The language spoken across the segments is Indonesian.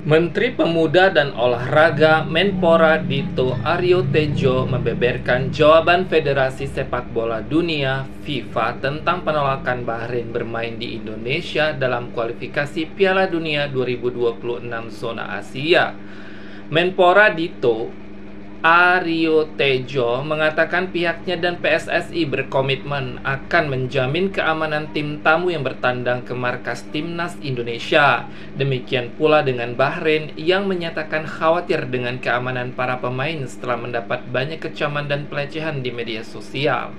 Menteri Pemuda dan Olahraga Menpora Dito Aryo Tejo membeberkan jawaban Federasi Sepak Bola Dunia FIFA tentang penolakan Bahrain bermain di Indonesia dalam kualifikasi Piala Dunia 2026 zona Asia. Menpora Dito Aryo Tejo mengatakan pihaknya dan PSSI berkomitmen akan menjamin keamanan tim tamu yang bertandang ke markas Timnas Indonesia. Demikian pula dengan Bahrain yang menyatakan khawatir dengan keamanan para pemain setelah mendapat banyak kecaman dan pelecehan di media sosial.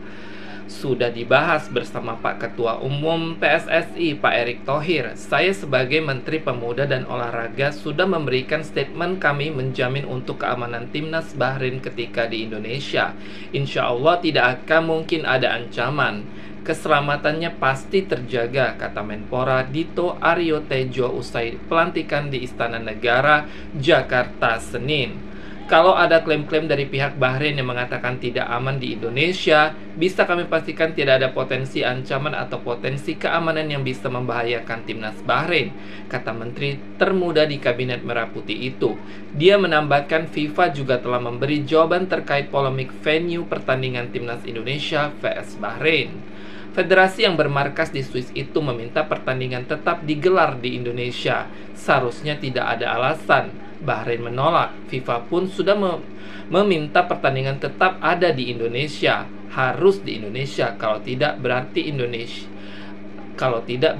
Sudah dibahas bersama Pak Ketua Umum PSSI, Pak Erick Thohir. Saya sebagai Menteri Pemuda dan Olahraga sudah memberikan statement kami menjamin untuk keamanan Timnas Bahrain ketika di Indonesia. Insya Allah tidak akan mungkin ada ancaman. Keselamatannya pasti terjaga, kata Menpora Dito Aryo Tejo usai pelantikan di Istana Negara, Jakarta, Senin. Kalau ada klaim-klaim dari pihak Bahrain yang mengatakan tidak aman di Indonesia, bisa kami pastikan tidak ada potensi ancaman atau potensi keamanan yang bisa membahayakan Timnas Bahrain, kata Menteri termuda di Kabinet Merah Putih itu. Dia menambahkan FIFA juga telah memberi jawaban terkait polemik venue pertandingan Timnas Indonesia vs Bahrain. Federasi yang bermarkas di Swiss itu meminta pertandingan tetap digelar di Indonesia. Seharusnya tidak ada alasan. Bahrain menolak. FIFA pun sudah meminta pertandingan tetap ada di Indonesia. Harus di Indonesia. Kalau tidak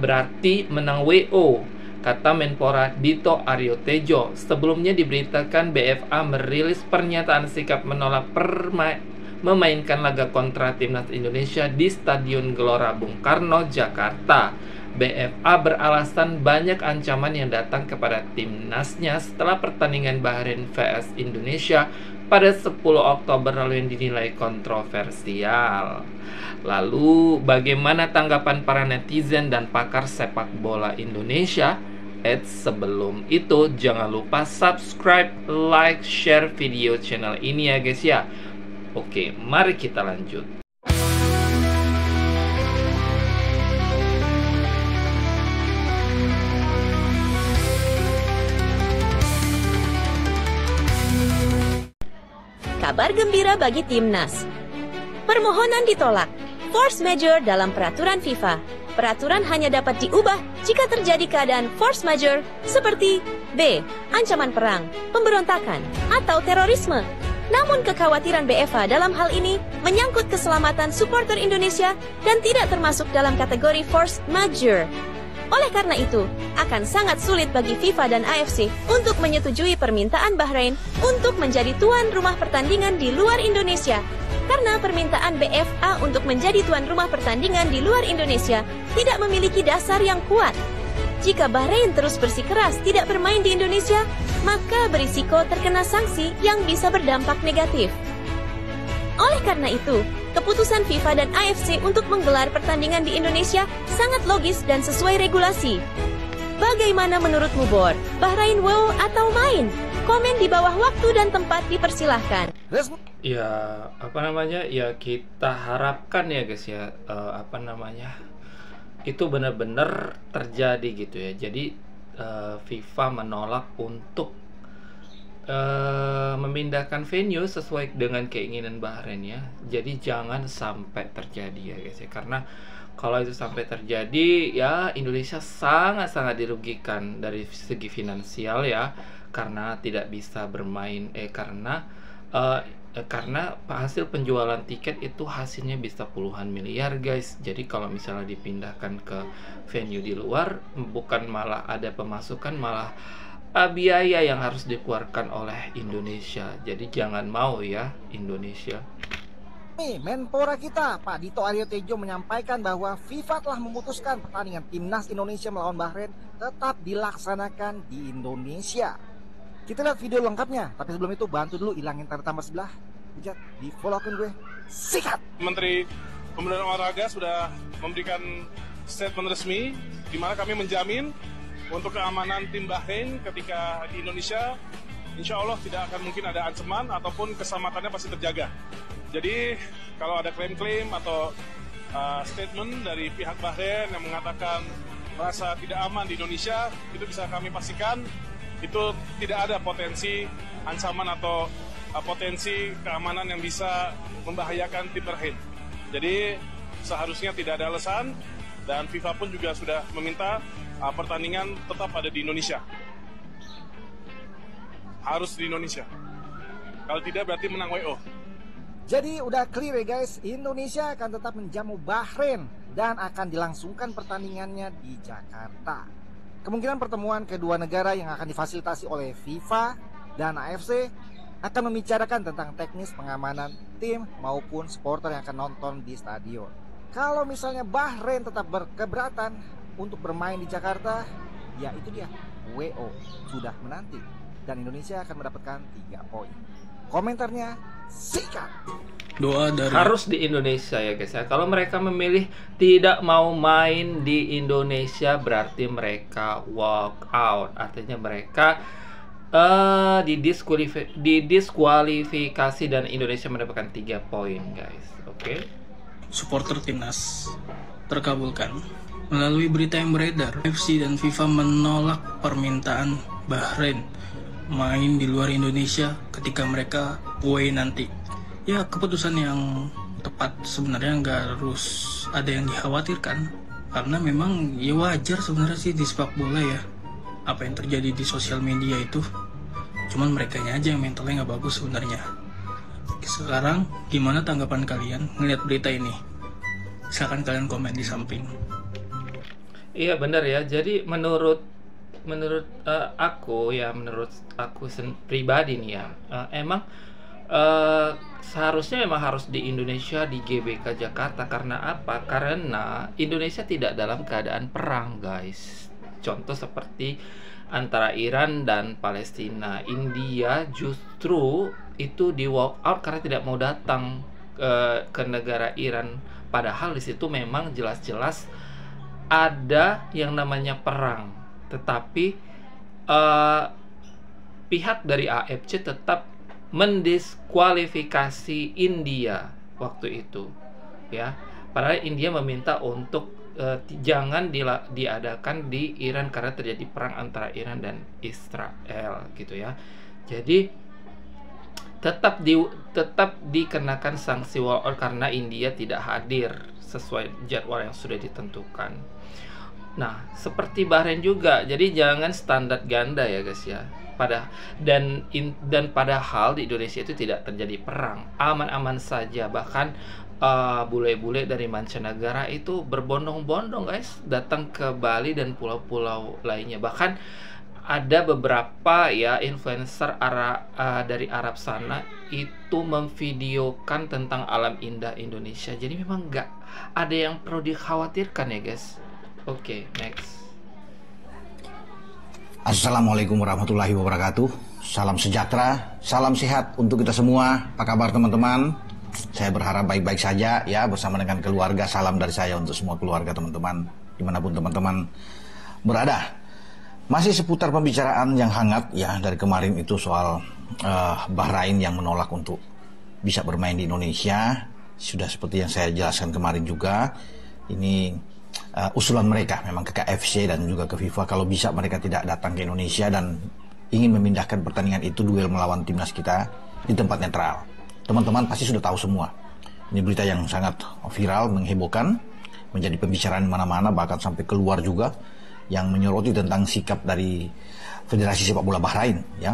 berarti menang WO, kata Menpora Dito Aryo Tejo. Sebelumnya diberitakan BFA merilis pernyataan sikap menolak memainkan laga kontra Timnas Indonesia di Stadion Gelora Bung Karno, Jakarta. BFA beralasan banyak ancaman yang datang kepada timnasnya setelah pertandingan Bahrain vs Indonesia pada 10 Oktober lalu yang dinilai kontroversial. Lalu, bagaimana tanggapan para netizen dan pakar sepak bola Indonesia? Sebelum itu, jangan lupa subscribe, like, share video channel ini ya guys ya. Oke, mari kita lanjut. Kabar gembira bagi timnas. Permohonan ditolak. Force majeure dalam peraturan FIFA. Peraturan hanya dapat diubah jika terjadi keadaan force majeure seperti B. Ancaman perang, pemberontakan, atau terorisme. Namun kekhawatiran BFA dalam hal ini menyangkut keselamatan supporter Indonesia dan tidak termasuk dalam kategori force majeure. Oleh karena itu, akan sangat sulit bagi FIFA dan AFC untuk menyetujui permintaan Bahrain untuk menjadi tuan rumah pertandingan di luar Indonesia. Karena permintaan BFA untuk menjadi tuan rumah pertandingan di luar Indonesia tidak memiliki dasar yang kuat. Jika Bahrain terus bersikeras tidak bermain di Indonesia, maka berisiko terkena sanksi yang bisa berdampak negatif. Oleh karena itu, keputusan FIFA dan AFC untuk menggelar pertandingan di Indonesia sangat logis dan sesuai regulasi. Bagaimana menurutmu, Bor? Bahrain wow atau main? Komen di bawah waktu dan tempat dipersilahkan. Ya, ya kita harapkan ya guys ya, itu benar-benar terjadi gitu ya. Jadi FIFA menolak untuk memindahkan venue sesuai dengan keinginan Bahrain ya. Jadi jangan sampai terjadi ya guys ya, karena kalau itu sampai terjadi ya Indonesia sangat-sangat dirugikan dari segi finansial ya, karena tidak bisa bermain karena hasil penjualan tiket itu hasilnya bisa puluhan miliar guys. Jadi kalau misalnya dipindahkan ke venue di luar, bukan malah ada pemasukan, malah biaya yang harus dikeluarkan oleh Indonesia. Jadi jangan mau ya Indonesia. Menpora kita, Pak Dito Aryo Tejo menyampaikan bahwa FIFA telah memutuskan pertandingan Timnas Indonesia melawan Bahrain tetap dilaksanakan di Indonesia. Kita lihat video lengkapnya, tapi sebelum itu bantu dulu hilangin tanda tambah sebelah. Lihat, di follow akun gue. Sikat! Menteri Pemuda dan Olahraga sudah memberikan statement resmi di mana kami menjamin untuk keamanan tim Bahrain ketika di Indonesia, insya Allah tidak akan mungkin ada ancaman ataupun keselamatannya pasti terjaga. Jadi kalau ada klaim-klaim atau statement dari pihak Bahrain yang mengatakan merasa tidak aman di Indonesia, itu bisa kami pastikan itu tidak ada potensi ancaman atau potensi keamanan yang bisa membahayakan tim Bahrain. Jadi seharusnya tidak ada alasan, dan FIFA pun juga sudah meminta pertandingan tetap ada di Indonesia. Harus di Indonesia. Kalau tidak berarti menang WO. Jadi udah clear ya guys, Indonesia akan tetap menjamu Bahrain dan akan dilangsungkan pertandingannya di Jakarta. Kemungkinan pertemuan kedua negara yang akan difasilitasi oleh FIFA dan AFC akan membicarakan tentang teknis pengamanan tim maupun supporter yang akan nonton di stadion. Kalau misalnya Bahrain tetap berkeberatan untuk bermain di Jakarta, ya itu dia, WO sudah menanti dan Indonesia akan mendapatkan 3 poin. Komentarnya sikat. Doa dari Harus di Indonesia ya guys ya. Kalau mereka memilih tidak mau main di Indonesia, berarti mereka walk out. Artinya mereka didiskualifikasi dan Indonesia mendapatkan 3 poin guys. Oke. supporter timnas terkabulkan. Melalui berita yang beredar, FC dan FIFA menolak permintaan Bahrain main di luar Indonesia ketika mereka away nanti. Ya, keputusan yang tepat sebenarnya, nggak harus ada yang dikhawatirkan, karena memang ya wajar sebenarnya sih di sepak bola ya apa yang terjadi di sosial media itu. Cuman merekanya aja yang mentalnya nggak bagus sebenarnya. Sekarang gimana tanggapan kalian ngeliat berita ini? Silakan kalian komen di samping. Iya benar ya. Jadi menurut aku pribadi nih ya, emang seharusnya memang harus di Indonesia, di GBK Jakarta. Karena apa? Karena Indonesia tidak dalam keadaan perang guys. Contoh seperti antara Iran dan Palestina, India justru itu di walk out karena tidak mau datang ke negara Iran, padahal di situ memang jelas-jelas ada yang namanya perang, tetapi pihak dari AFC tetap mendiskualifikasi India waktu itu ya, padahal India meminta untuk jangan diadakan di Iran karena terjadi perang antara Iran dan Israel gitu ya. Jadi tetap dikenakan sanksi walk out karena India tidak hadir sesuai jadwal yang sudah ditentukan. Nah, seperti Bahrain juga. Jadi jangan standar ganda ya guys ya. Dan padahal di Indonesia itu tidak terjadi perang, aman-aman saja. Bahkan bule-bule dari mancanegara itu berbondong-bondong guys datang ke Bali dan pulau-pulau lainnya. Bahkan ada beberapa ya influencer dari Arab sana itu memvideokan tentang alam indah Indonesia. Jadi memang nggak ada yang perlu dikhawatirkan ya guys. Oke, next. Assalamualaikum warahmatullahi wabarakatuh. Salam sejahtera, salam sehat untuk kita semua. Apa kabar teman-teman? Saya berharap baik-baik saja ya, bersama dengan keluarga. Salam dari saya untuk semua keluarga teman-teman, dimanapun teman-teman berada. Masih seputar pembicaraan yang hangat ya dari kemarin itu soal Bahrain yang menolak untuk bisa bermain di Indonesia. Sudah seperti yang saya jelaskan kemarin juga, ini usulan mereka memang ke KFC dan juga ke FIFA kalau bisa mereka tidak datang ke Indonesia dan ingin memindahkan pertandingan itu, duel melawan timnas kita, di tempat netral. Teman-teman pasti sudah tahu semua. Ini berita yang sangat viral, menghebohkan, menjadi pembicaraan mana-mana, bahkan sampai keluar juga, yang menyoroti tentang sikap dari Federasi Sepak Bola Bahrain ya,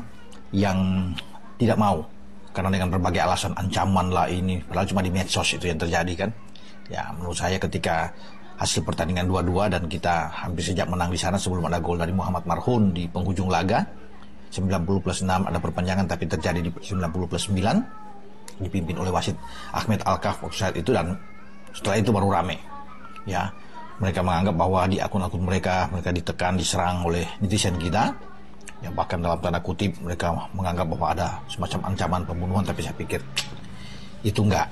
yang tidak mau karena dengan berbagai alasan, ancaman lah ini, padahal cuma di medsos itu yang terjadi kan. Ya menurut saya ketika hasil pertandingan 2-2 dan kita hampir sejak menang di sana sebelum ada gol dari Muhammad Marhun di penghujung laga 90+6, ada perpanjangan tapi terjadi di 90+9, dipimpin oleh wasit Ahmed Alkaf offside itu, dan setelah itu baru rame ya. Mereka menganggap bahwa di akun-akun mereka ditekan, diserang oleh netizen kita ya, bahkan dalam tanda kutip mereka menganggap bahwa ada semacam ancaman pembunuhan, tapi saya pikir itu enggak,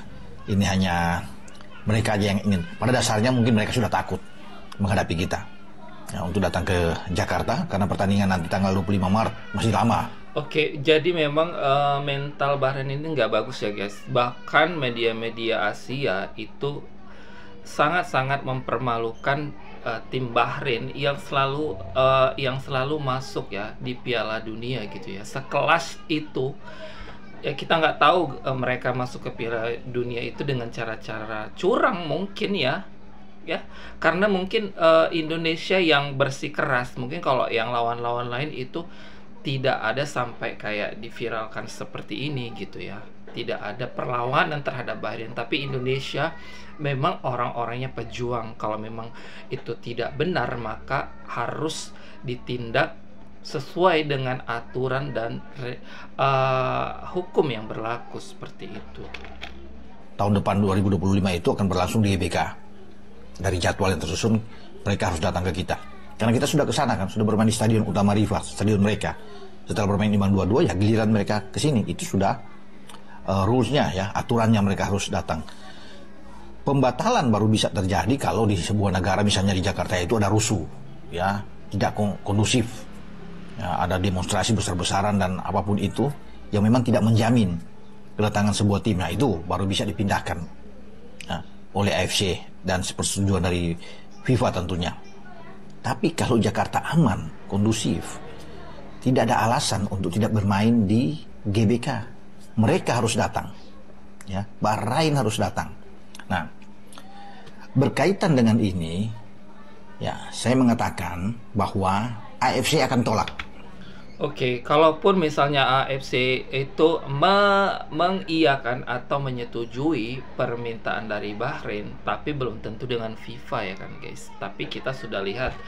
ini hanya mereka aja yang ingin. Pada dasarnya mungkin mereka sudah takut menghadapi kita ya, untuk datang ke Jakarta karena pertandingan nanti tanggal 25 Maret masih lama. Oke, jadi memang mental Bahrain ini nggak bagus ya guys. Bahkan media-media Asia itu sangat-sangat mempermalukan tim Bahrain yang selalu masuk ya di Piala Dunia gitu ya. Sekelas itu ya, kita nggak tahu mereka masuk ke Piala Dunia itu dengan cara-cara curang mungkin ya, karena mungkin Indonesia yang bersikeras. Mungkin kalau yang lawan-lawan lain itu tidak ada sampai kayak diviralkan seperti ini gitu ya, tidak ada perlawanan terhadap Bahrain. Tapi Indonesia memang orang-orangnya pejuang. Kalau memang itu tidak benar, maka harus ditindak sesuai dengan aturan dan hukum yang berlaku seperti itu. Tahun depan 2025 itu akan berlangsung di GBK. Dari jadwal yang tersusun, mereka harus datang ke kita. Karena kita sudah ke sana kan, sudah bermain di Stadion Utama Riva, stadion mereka. Setelah bermain imbang 2-2, ya giliran mereka ke sini. Itu sudah rules-nya ya, aturannya mereka harus datang. Pembatalan baru bisa terjadi kalau di sebuah negara, misalnya di Jakarta itu ada rusuh, ya, tidak kondusif. Ya, ada demonstrasi besar-besaran dan apapun itu yang memang tidak menjamin kedatangan sebuah tim. Nah, itu baru bisa dipindahkan oleh AFC dan persetujuan dari FIFA tentunya. Tapi kalau Jakarta aman, kondusif, tidak ada alasan untuk tidak bermain di GBK. Mereka harus datang, ya, Bahrain harus datang. Nah, berkaitan dengan ini, ya, saya mengatakan bahwa AFC akan tolak. Oke, kalaupun misalnya AFC itu mengiyakan atau menyetujui permintaan dari Bahrain, tapi belum tentu dengan FIFA ya kan guys. Tapi kita sudah lihat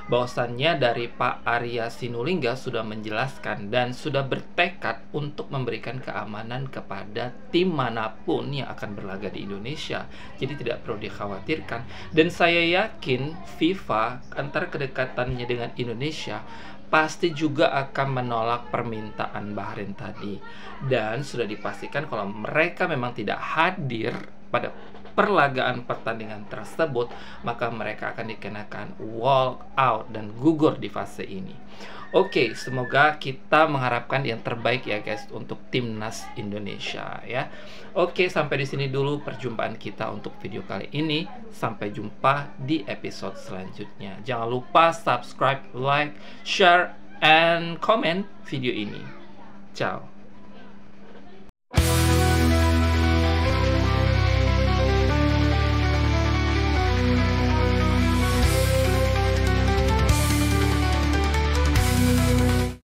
bahwasannya dari Pak Arya Sinulinga sudah menjelaskan dan sudah bertekad untuk memberikan keamanan kepada tim manapun yang akan berlaga di Indonesia. Jadi tidak perlu dikhawatirkan. Dan saya yakin FIFA antara kedekatannya dengan Indonesia pasti juga akan menolak permintaan Bahrain tadi. Dan sudah dipastikan kalau mereka memang tidak hadir pada perlagaan pertandingan tersebut, maka mereka akan dikenakan walk out dan gugur di fase ini. Oke, semoga kita mengharapkan yang terbaik ya guys untuk timnas Indonesia ya. Oke, sampai di sini dulu perjumpaan kita untuk video kali ini. Sampai jumpa di episode selanjutnya. Jangan lupa subscribe, like, share, and comment video ini. Ciao.